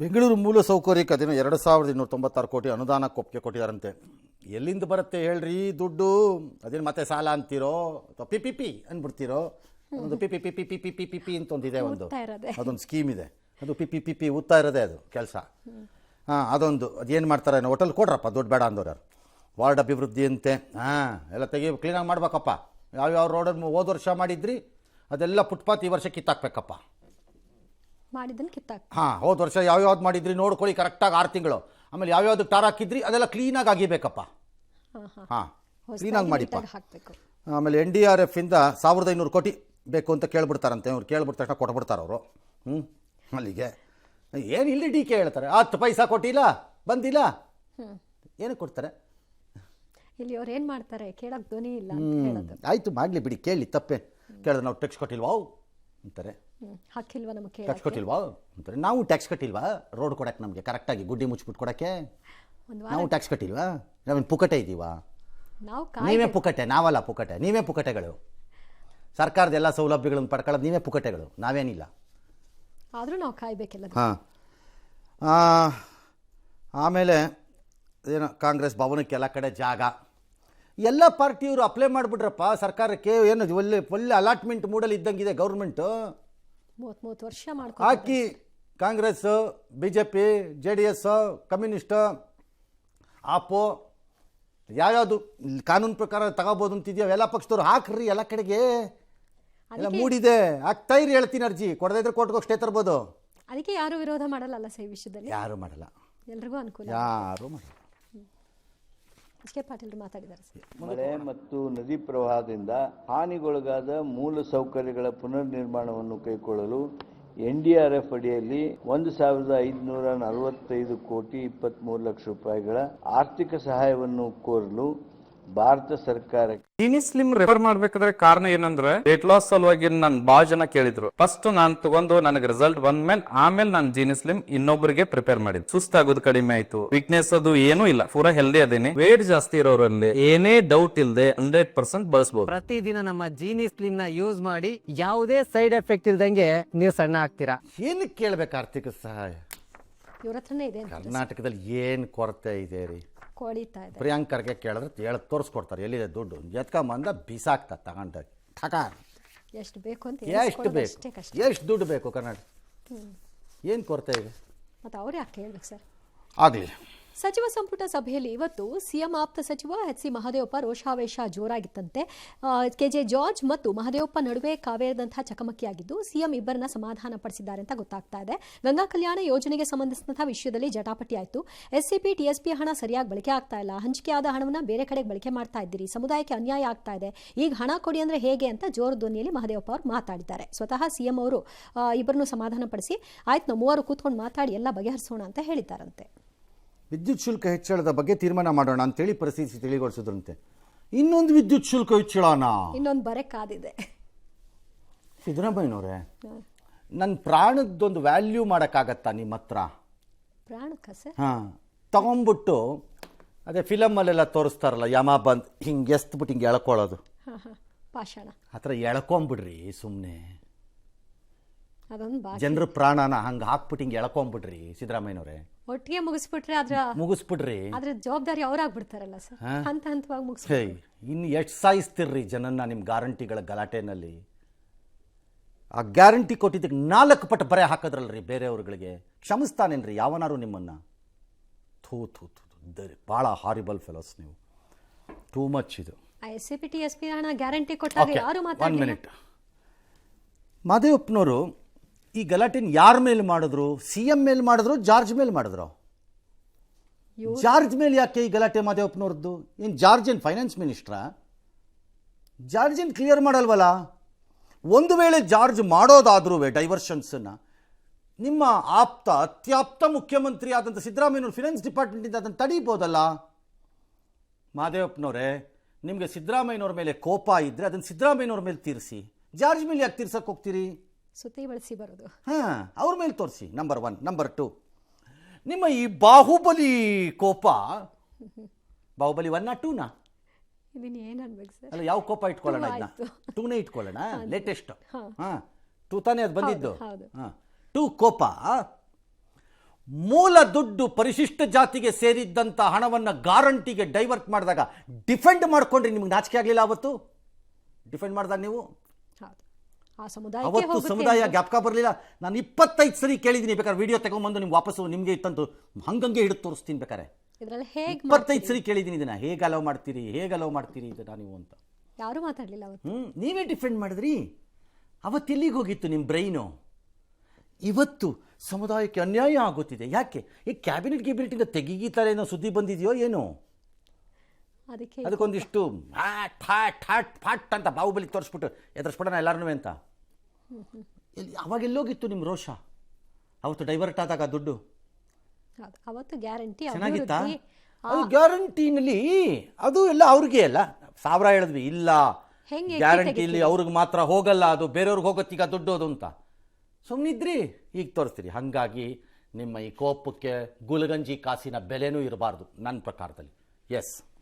ಬೆಂಗಳೂರು ಮೂಲಸೌಕರ್ಯಕ್ಕೆ ಅದೇನೋ 2296 ಕೋಟಿ ಅನುದಾನಕ್ಕೆ ಒಪ್ಪಿಗೆ ಕೊಟ್ಟಿದ್ದಾರಂತೆ. ಎಲ್ಲಿಂದ ಬರುತ್ತೆ ಹೇಳ್ರಿ ದುಡ್ಡು? ಅದೇನು ಮತ್ತೆ ಸಾಲ ಅಂತೀರೋ ಅಥವಾ ಪಿ ಪಿ ಪಿ ಅಂದ್ಬಿಡ್ತೀರೋ? ಒಂದು P P P P P P P P P ಅಂತ ಒಂದಿದೆ, ಅದೊಂದು ಸ್ಕೀಮ್ ಇದೆ, ಅದು ಪಿ ಪಿ ಪಿ ಪಿ ಓದ್ತಾ ಇರೋದೇ ಅದು ಕೆಲಸ. ಅದೊಂದು ಅದೇನು ಮಾಡ್ತಾರೆ, ಹೋಟೆಲ್ ಕೊಡ್ರಪ್ಪ ದುಡ್ಡು ಬೇಡ ಅಂದವ್ರು ಯಾರು. ವಾರ್ಡ್ ಅಭಿವೃದ್ಧಿ ಅಂತೆ, ಎಲ್ಲ ಕ್ಲೀನಾಗಿ ಮಾಡ್ಬೇಕಪ್ಪ. ಯಾವ್ಯಾವ ರೋಡನ್ನು ಹೋದ ವರ್ಷ ಮಾಡಿದ್ರಿ ಅದೆಲ್ಲ ಫುಟ್ಪಾತ್ ಈ ವರ್ಷ ಕಿತ್ತಾಕ್ಬೇಕಪ್ಪ. ಹೋದ ವರ್ಷ ಯಾವ್ಯಾವ್ದು ಮಾಡಿದ್ರಿ ನೋಡ್ಕೊಳ್ಳಿ ಕರೆಕ್ಟಾಗಿ 6 ತಿಂಗಳು. ಆಮೇಲೆ ಯಾವ್ಯಾವ್ದಕ್ಕೆ ಟಾರ್ ಹಾಕಿದ್ರಿ ಅದೆಲ್ಲ ಕ್ಲೀನಾಗಿ ಆಗಿಬೇಕಪ್ಪ. ಕ್ಲೀನಾಗಿ ಮಾಡಿಪ್ಪ. ಆಮೇಲೆ NDRF ಇಂದ 1500 ಕೋಟಿ ಬೇಕು ಅಂತ ಕೇಳ್ಬಿಡ್ತಾರಂತೆ. ಅವ್ರು ಕೇಳ್ಬಿಟ್ಟ ತಕ್ಷಣ ಕೊಟ್ಬಿಡ್ತಾರೆ ಅವರು. ಅಲ್ಲಿಗೆ ಏನು ಇಲ್ಲಿ ಡಿ ಕೆ ಹೇಳ್ತಾರೆ 10 ಪೈಸಾ ಕೊಟ್ಟಿಲ್ಲ ಬಂದಿಲ್ಲ, ಏನಕ್ಕೆ ಕೊಡ್ತಾರೆ ಇಲ್ಲಿ? ಅವ್ರು ಏನು ಮಾಡ್ತಾರೆ ಕೇಳಕ್ಕೆ ಧ್ವನಿ ಇಲ್ಲ. ಆಯಿತು ಮಾಡಲಿ ಬಿಡಿ, ಕೇಳಿ ತಪ್ಪೇ. ಕೇಳಿದ್ರೆ ನಾವು ಟ್ಯಾಕ್ಸ್ ಕೊಟ್ಟಿಲ್ವಾ ಅಂತಾರೆ. ಹಾಕಿಲ್ವಾ ನಮಗೆ ಟ್ಯಾಕ್ಸ್ ಕೊಟ್ಟಿಲ್ವಾ ಅಂತಾರೆ. ನಾವು ಟ್ಯಾಕ್ಸ್ ಕಟ್ಟಿಲ್ವಾ ರೋಡ್ ಕೊಡಕ್ಕೆ? ನಮಗೆ ಕರೆಕ್ಟಾಗಿ ಗುಡ್ಡಿ ಮುಚ್ಚಿಬಿಟ್ಟು ಕೊಡೋಕ್ಕೆ ನಾವು ಟ್ಯಾಕ್ಸ್ ಕಟ್ಟಿಲ್ವಾ? ನಾವೇನು ಪುಕಟೆ ಇದ್ದೀವಾ? ನೀವೇ ಪುಕಟೆ, ನಾವಲ್ಲ ಪುಕಟೆ, ನೀವೇ ಪುಕಟೆಗಳು. ಸರ್ಕಾರದ ಎಲ್ಲ ಸೌಲಭ್ಯಗಳನ್ನು ಪಡ್ಕೊಳ್ಳೋದು ನೀವೇ ಪುಕಟೆಗಳು, ನಾವೇನಿಲ್ಲ. ಆದರೂ ನಾವು ಕಾಯ್ಬೇಕಿಲ್ಲ. ಆಮೇಲೆ ಏನೋ ಕಾಂಗ್ರೆಸ್ ಭವನಕ್ಕೆ ಎಲ್ಲ ಕಡೆ ಜಾಗ, ಎಲ್ಲ ಪಾರ್ಟಿಯವರು ಅಪ್ಲೈ ಮಾಡಿಬಿಟ್ರಪ್ಪ ಸರ್ಕಾರಕ್ಕೆ. ಏನು ಒಳ್ಳೆ ಅಲಾಟ್ಮೆಂಟ್ ಮೂಡಲ್ಲಿ ಇದ್ದಂಗಿದೆ ಗೌರ್ಮೆಂಟು. 30 ವರ್ಷ ಹಾಕಿ ಕಾಂಗ್ರೆಸ್, BJP, JDS, ಕಮ್ಯುನಿಸ್ಟ್, ಆಪೋ ಯಾವ್ಯಾವುದು ಕಾನೂನು ಪ್ರಕಾರ ತಗೋಬೋದು ಅಂತಿದ್ಯೋ ಎಲ್ಲ ಪಕ್ಷದವ್ರು ಹಾಕ್ರಿ ಎಲ್ಲ ಕಡೆಗೆ. ಎಲ್ಲ ಮೂಡಿದೆ, ಹಾಕ್ತಾ ಇರಿ. ಹೇಳ್ತೀನಿ ಅರ್ಜಿ ಕೊಡದೇ ಇದ್ರೆ ಕೋರ್ಟ್ಗೆ ಹೋಗಿ ಸ್ಟೇ ತರ್ಬೋದು. ಅದಕ್ಕೆ ಯಾರು ವಿರೋಧ ಮಾಡಲ್ಲ ಸರ್ ಈ ವಿಷಯದಲ್ಲಿ. ಯಾರು ಮಾಡಲ್ಲ, ಎಲ್ರಿಗೂ ಅನುಕೂಲ. ಯಾರು ಮಾಡಲ್ಲ. ಪಾಟೀಲ್ ಮಾತಾಡಿದ್ದಾರೆ. ಮಳೆ ಮತ್ತು ನದಿ ಪ್ರವಾಹದಿಂದ ಹಾನಿಗೊಳಗಾದ ಮೂಲ ಸೌಕರ್ಯಗಳ ಪುನರ್ ನಿರ್ಮಾಣವನ್ನು ಕೈಗೊಳ್ಳಲು NDRF ಅಡಿಯಲ್ಲಿ 1545 ಕೋಟಿ 23 ಲಕ್ಷ ರೂಪಾಯಿಗಳ ಆರ್ಥಿಕ ಸಹಾಯವನ್ನು ಕೋರಲು ಭಾರತ ಸರ್ಕಾರಕ್ಕೆ ಜೀನಿ ಸ್ಲಿಮ್ ರೆಫರ್ ಮಾಡ್ಬೇಕಾದ್ರೆ ಕಾರಣ ಏನಂದ್ರೆ ವೇಟ್ ಲಾಸ್ ಸಲುವಾಗಿ ನನ್ ಬಾಳ ಜನ ಕೇಳಿದ್ರು. ಫಸ್ಟ್ ನಾನ್ ತಗೊಂಡು ನನಗೆ ರಿಸಲ್ಟ್ ಬಂದ್ಮೇಲೆ ಆಮೇಲೆ ನಾನು ಜೀನಿ ಸ್ಲಿಮ್ ಇನ್ನೊಬ್ಬರಿಗೆ ಪ್ರಿಪೇರ್ ಮಾಡಿದ್. ಸುಸ್ತಾಗೋದು ಕಡಿಮೆ ಆಯ್ತು, ವೀಕ್ನೆಸ್ ಅದು ಏನೂ ಇಲ್ಲ, ಪೂರಾ ಹೆಲ್ದಿ ಅದೇನಿ. ವೇಟ್ ಜಾಸ್ತಿ ಇರೋರಲ್ಲಿ ಏನೇ ಡೌಟ್ ಇಲ್ಲದೆ 100% ಬಳಸಬಹುದು. ಪ್ರತಿದಿನ ನಮ್ಮ ಜೀನಿ ಸ್ಲಿಮ್ ನ ಯೂಸ್ ಮಾಡಿ ಯಾವುದೇ ಸೈಡ್ ಎಫೆಕ್ಟ್ ಇಲ್ದಂಗೆ ನೀವು ಸಣ್ಣ ಆಗ್ತೀರಾ. ಏನಕ್ಕೆ ಕೇಳ್ಬೇಕು ಆರ್ಥಿಕ ಸಹಾಯ? ಇವ್ರ ಹತ್ರನೇ ಇದೆ. ಕರ್ನಾಟಕದಲ್ಲಿ ಏನು ಕೊರತೆ ಇದೆ ರೀ? ಪ್ರಿಯಾಂಕ್ ಖರ್ಗೆ ಕೇಳಿದ್ರೆ ತೋರಿಸ್ಕೊಡ್ತಾರೆ ಎಲ್ಲಿದೆ ದುಡ್ಡು. ಎತ್ಕೊಂಬಂದ ಬಿಸಾಕ್ತಾರೆ ತಗೊಂಡಾಗ. ಎಷ್ಟು ಬೇಕು ಅಂತ ಎಷ್ಟು ಬೇಕು, ಎಷ್ಟು ದುಡ್ಡು ಬೇಕು ಕರ್ನಾಟಕ? ಏನು ಕೊರತೆ ಇದೆ? ಮತ್ತು ಅವ್ರು ಯಾಕೆ ಹೇಳ್ಬೇಕು ಸರ್? ಆಗಲಿ. ಸಚಿವ ಸಂಪುಟ ಸಭೆಯಲ್ಲಿ ಇವತ್ತು ಸಿಎಂ ಆಪ್ತ ಸಚಿವ HC ಮಹದೇವಪ್ಪ ರೋಷಾವೇಶ ಜೋರಾಗಿತ್ತಂತೆ. KJ ಜಾರ್ಜ್ ಮತ್ತು ಮಹದೇವಪ್ಪ ನಡುವೆ ಕಾವೇರದಂತಹ ಚಕಮಕಿಯಾಗಿದ್ದು ಸಿಎಂ ಇಬ್ಬರನ್ನ ಸಮಾಧಾನ ಪಡಿಸಿದ್ದಾರೆ ಅಂತ ಗೊತ್ತಾಗ್ತಾ ಇದೆ. ಗಂಗಾ ಕಲ್ಯಾಣ ಯೋಜನೆಗೆ ಸಂಬಂಧಿಸಿದಂತಹ ವಿಷಯದಲ್ಲಿ ಜಟಾಪಟಿ ಆಯಿತು. SCP TSP ಹಣ ಸರಿಯಾಗಿ ಬಳಕೆ ಆಗ್ತಾ ಇಲ್ಲ, ಹಂಚಿಕೆಯಾದ ಹಣವನ್ನ ಬೇರೆ ಕಡೆಗೆ ಬಳಕೆ ಮಾಡ್ತಾ ಇದ್ದೀರಿ, ಸಮುದಾಯಕ್ಕೆ ಅನ್ಯಾಯ ಆಗ್ತಾ ಇದೆ, ಈಗ ಹಣ ಕೊಡಿ ಅಂದ್ರೆ ಹೇಗೆ ಅಂತ ಜೋರು ಧ್ವನಿಯಲ್ಲಿ ಮಹದೇವಪ್ಪ ಅವರು ಮಾತಾಡಿದ್ದಾರೆ. ಸ್ವತಃ ಸಿಎಂ ಅವರು ಇಬ್ಬರನ್ನು ಸಮಾಧಾನ ಪಡಿಸಿ ಆಯ್ತು ನಾವು ಮೂವರು ಕೂತ್ಕೊಂಡು ಮಾತಾಡಿ ಎಲ್ಲ ಬಗೆಹರಿಸೋಣ ಅಂತ ಹೇಳಿದ್ದಾರಂತೆ. ವಿದ್ಯುತ್ ಶುಲ್ಕ ಹೆಚ್ಚಳದ ಬಗ್ಗೆ ತೀರ್ಮಾನ ಮಾಡೋಣ ಅಂತೇಳಿ ಪರಿಸ್ಥಿತಿ ತಿಳಿಗೊಳಿಸಿದ್ರಂತೆ. ಇನ್ನೊಂದು ವಿದ್ಯುತ್ ಶುಲ್ಕ ಹೆಚ್ಚಳನ ಇನ್ನೊಂದು ಬರೆ ಕಾದಿದೆ. ಸಿದ್ದರಾಮಯ್ಯನವರೇ, ನನ್ನ ಪ್ರಾಣದ್ದೊಂದು ವ್ಯಾಲ್ಯೂ ಮಾಡೋಕ್ಕಾಗತ್ತಾ ನಿಮ್ಮ ಹತ್ರ? ಪ್ರಾಣಕ್ಕ ಸರ್? ತಗೊಂಡ್ಬಿಟ್ಟು ಅದೇ ಫಿಲಮಲ್ಲೆಲ್ಲ ತೋರಿಸ್ತಾರಲ್ಲ, ಯಮ ಬಂದು ಹಿಂಗೆ ಎಸ್ತ್ಬಿಟ್ಟು ಹಿಂಗೆ ಎಳ್ಕೊಳ್ಳೋದು, ಪಾಷಾಣ ಆ ಥರ ಎಳ್ಕೊಂಬಿಡ್ರಿ ಸುಮ್ಮನೆ. ಅದೊಂದು ಜನರ ಪ್ರಾಣನ ಹಂಗೆ ಹಾಕ್ಬಿಟ್ಟು ಹಿಂಗೆ ಎಳ್ಕೊಂಬಿಡ್ರಿ ಸಿದ್ದರಾಮಯ್ಯನವರೇ. ಒಟ್ಟಿಗೆ ಮುಗಿಸ್ಬಿಟ್ರೆ ಮುಗಿಸ್ಬಿಡ್ರಿ, ಅದ್ರ ಜವಾಬ್ದಾರಿ ಅವ್ರಾಗ್ಬಿಡ್ತಾರಲ್ಲ ಸರ್. ಹಂತ ಹಂತವಾಗಿ ಮುಗಿಸ್ಬಿಟ್ರೆ ಇನ್ನು ಎಷ್ಟು ಸಾಯಿಸ್ತಿರ್ರಿ ಜನನ್ನ ನಿಮ್ಮ ಗ್ಯಾರಂಟಿಗಳ ಗಲಾಟೆನಲ್ಲಿ. ಆ ಗ್ಯಾರಂಟಿ ಕೊಟ್ಟಿದ್ದಕ್ಕೆ 4 ಪಟ್ಟು ಬರೆ ಹಾಕಿದ್ರಲ್ರಿ ಬೇರೆಯವ್ರುಗಳಿಗೆ. ಕ್ಷಮಿಸ್ತಾನೇನ್ರಿ ಯಾವನಾರು ನಿಮ್ಮನ್ನ? ಥೂ ಥೂ ಥೂ, ಭಾಳ ಹಾರಿಬಲ್ ಫೆಲೋಸ್ ನೀವು. ಟೂ ಮಚ್ ಇದು. SCP TSP ಹಣ ಗ್ಯಾರಂಟಿ ಕೊಟ್ಟಾಗ ಯಾರು ಮಾತಾಡಲಿಲ್ಲ. 1 ಮಿನಿಟ್. ಮಹದೇವಪ್ಪನವರು ಈ ಗಲಾಟೆನ ಯಾರ ಮೇಲೆ ಮಾಡಿದ್ರು? CM ಮೇಲೆ ಮಾಡಿದ್ರು, ಜಾರ್ಜ್ ಮೇಲೆ ಮಾಡಿದ್ರು? ಜಾರ್ಜ್ ಮೇಲೆ ಯಾಕೆ ಈ ಗಲಾಟೆ ಮಹದೇವಪ್ಪನವ್ರದ್ದು? ಏನು ಜಾರ್ಜ್ ಏನು ಫೈನಾನ್ಸ್ ಮಿನಿಸ್ಟ್ರಾ? ಜಾರ್ಜ್ ಏನು ಕ್ಲಿಯರ್ ಮಾಡಲ್ವಲ್ಲ? ಒಂದು ವೇಳೆ ಜಾರ್ಜ್ ಮಾಡೋದಾದ್ರೂ ಡೈವರ್ಷನ್ಸನ್ನು ನಿಮ್ಮ ಅತ್ಯಾಪ್ತ ಮುಖ್ಯಮಂತ್ರಿ ಆದಂಥ ಸಿದ್ದರಾಮಯ್ಯನವ್ರು ಫಿನಾನ್ಸ್ ಡಿಪಾರ್ಟ್ಮೆಂಟಿಂದ ಅದನ್ನು ತಡೀಬೋದಲ್ಲ? ಮಹದೇವಪ್ಪನವರೇ, ನಿಮಗೆ ಸಿದ್ದರಾಮಯ್ಯನವ್ರ ಮೇಲೆ ಕೋಪ ಇದ್ದರೆ ಅದನ್ನು ಸಿದ್ದರಾಮಯ್ಯನವ್ರ ಮೇಲೆ ತೀರಿಸಿ. ಜಾರ್ಜ್ ಮೇಲೆ ಯಾಕೆ ತೀರ್ಸಕ್ಕೆ ಹೋಗ್ತೀರಿ? ಸುತ್ತಿ ಬಳಸಿ ಬರೋದು. ಅವ್ರ ಮೇಲೆ ತೋರಿಸಿ. ನಂಬರ್ 1. ನಂಬರ್ 2, ನಿಮ್ಮ ಈ ಬಾಹುಬಲಿ ಕೋಪ, ಬಾಹುಬಲಿ 1 2 ಇದನ್ನ ಏನು ಅನ್ಬೇಕು ಸರ್? ಅಲ್ಲ, ಯಾವ ಕೋಪ ಇಟ್ಕೊಳ್ಳೋಣ? ಇದನ್ನ 2ನೇ ಇಟ್ಕೊಳ್ಳೋಣ, ಲೇಟೆಸ್ಟ್. 2 ತಾನೇ ಅದು ಬಂದಿದ್ದು. 2 2 ಕೋಪ ಮೂಲ ದುಡ್ಡು ಪರಿಶಿಷ್ಟ ಜಾತಿಗೆ ಸೇರಿದ್ದಂಥ ಹಣವನ್ನು ಗ್ಯಾರಂಟಿಗೆ ಡೈವರ್ಟ್ ಮಾಡಿದಾಗ ಡಿಫೆಂಡ್ ಮಾಡ್ಕೊಂಡ್ರಿ. ನಿಮ್ಗೆ ನಾಚಿಕೆ ಆಗಲಿಲ್ಲ ಅವತ್ತು ಡಿಫೆಂಡ್ ಮಾಡಿದಾಗ ನೀವು? ಹೌದು, ಆ ಸಮುದಾಯಕ್ಕೆ ಅವತ್ತು ಹೋಗುತ್ತೆ ಸಮುದಾಯ ಅಂತ. ಜ್ಞಾಪಕ ಬರಲಿಲ್ಲ. ನಾನು 25 ಸರಿ ಕೇಳಿದ್ದೀನಿ, ಬೇಕಾದ್ರೆ ವಿಡಿಯೋ ತಗೊಂಡ್ಬಂದು ನಿಮ್ಗೆ ವಾಪಸ್ಸು ನಿಮಗೆ ಇತ್ತಂತೂ ಹಂಗಂಗೆ ಹಿಡಿದು ತೋರಿಸ್ತೀನಿ. ಬೇಕಾರೆ ಇದ್ರಲ್ಲಿ ಹೇಗೆ 25 ಸರಿ ಕೇಳಿದ್ದೀನಿ ಇದನ್ನ, ಹೇಗೆ ಅಲೋ ಮಾಡ್ತೀರಿ ಇದನ್ನ ನೀವು ಅಂತ. ಯಾರು ಮಾತಾಡ್ಲಿಲ್ಲ ಅವತ್ತು. ನೀವೇ ಡಿಫೆಂಡ್ ಮಾಡಿದ್ರಿ. ಅವತ್ತು ಎಲ್ಲಿಗೆ ಹೋಗಿತ್ತು ನಿಮ್ಮ ಬ್ರೈನು? ಇವತ್ತು ಸಮುದಾಯಕ್ಕೆ ಅನ್ಯಾಯ ಆಗುತ್ತಿದೆ. ಯಾಕೆ? ಈ ಕ್ಯಾಬಿನೆಟ್ ಗಿಬಿನೆಟಿಂದ ತೆಗೀತಾರೆ ಅನ್ನೋ ಸುದ್ದಿ ಬಂದಿದೆಯೋ ಏನೋ? ಅದಕ್ಕೊಂದಿಷ್ಟು ಫಾಟ್ ಅಂತ ಬಾಹುಬಲಿ ತೋರಿಸ್ಬಿಟ್ಟು ಎದುರಿಸ್ಬಿಡೋಣ ಎಲ್ಲರೂ ಅಂತ. ಅವಾಗ ಎಲ್ಲೋಗಿತ್ತು ನಿಮ್ಮ ರೋಷ? ಅವತ್ತು ಡೈವರ್ಟ್ ಆದಾಗ ದುಡ್ಡು ಹೌದು, ಅವತ್ತು ಗ್ಯಾರಂಟಿ ಚೆನ್ನಾಗಿತ್ತಾ? ಅದು ಗ್ಯಾರಂಟಿನಲ್ಲಿ ಅದು ಎಲ್ಲ ಅವ್ರಿಗೆ ಅಲ್ಲ, ಸಾವಿರ ಹೇಳಿದ್ವಿ. ಇಲ್ಲ, ಹೆಂಗೆ ಗ್ಯಾರಂಟಿಲಿ ಅವ್ರಿಗೆ ಮಾತ್ರ ಹೋಗಲ್ಲ, ಅದು ಬೇರೆಯವ್ರಿಗೆ ಹೋಗತ್ತೀಗ ದುಡ್ಡು ಅದು ಅಂತ ಸುಮ್ಮನಿದ್ರಿ. ಈಗ ತೋರಿಸ್ತೀರಿ. ಹಾಗಾಗಿ ನಿಮ್ಮ ಈ ಕೋಪಕ್ಕೆ ಗುಲಗಂಜಿ ಕಾಸಿನ ಬೆಲೆನೂ ಇರಬಾರ್ದು ನನ್ನ ಪ್ರಕಾರದಲ್ಲಿ. ಎಸ್.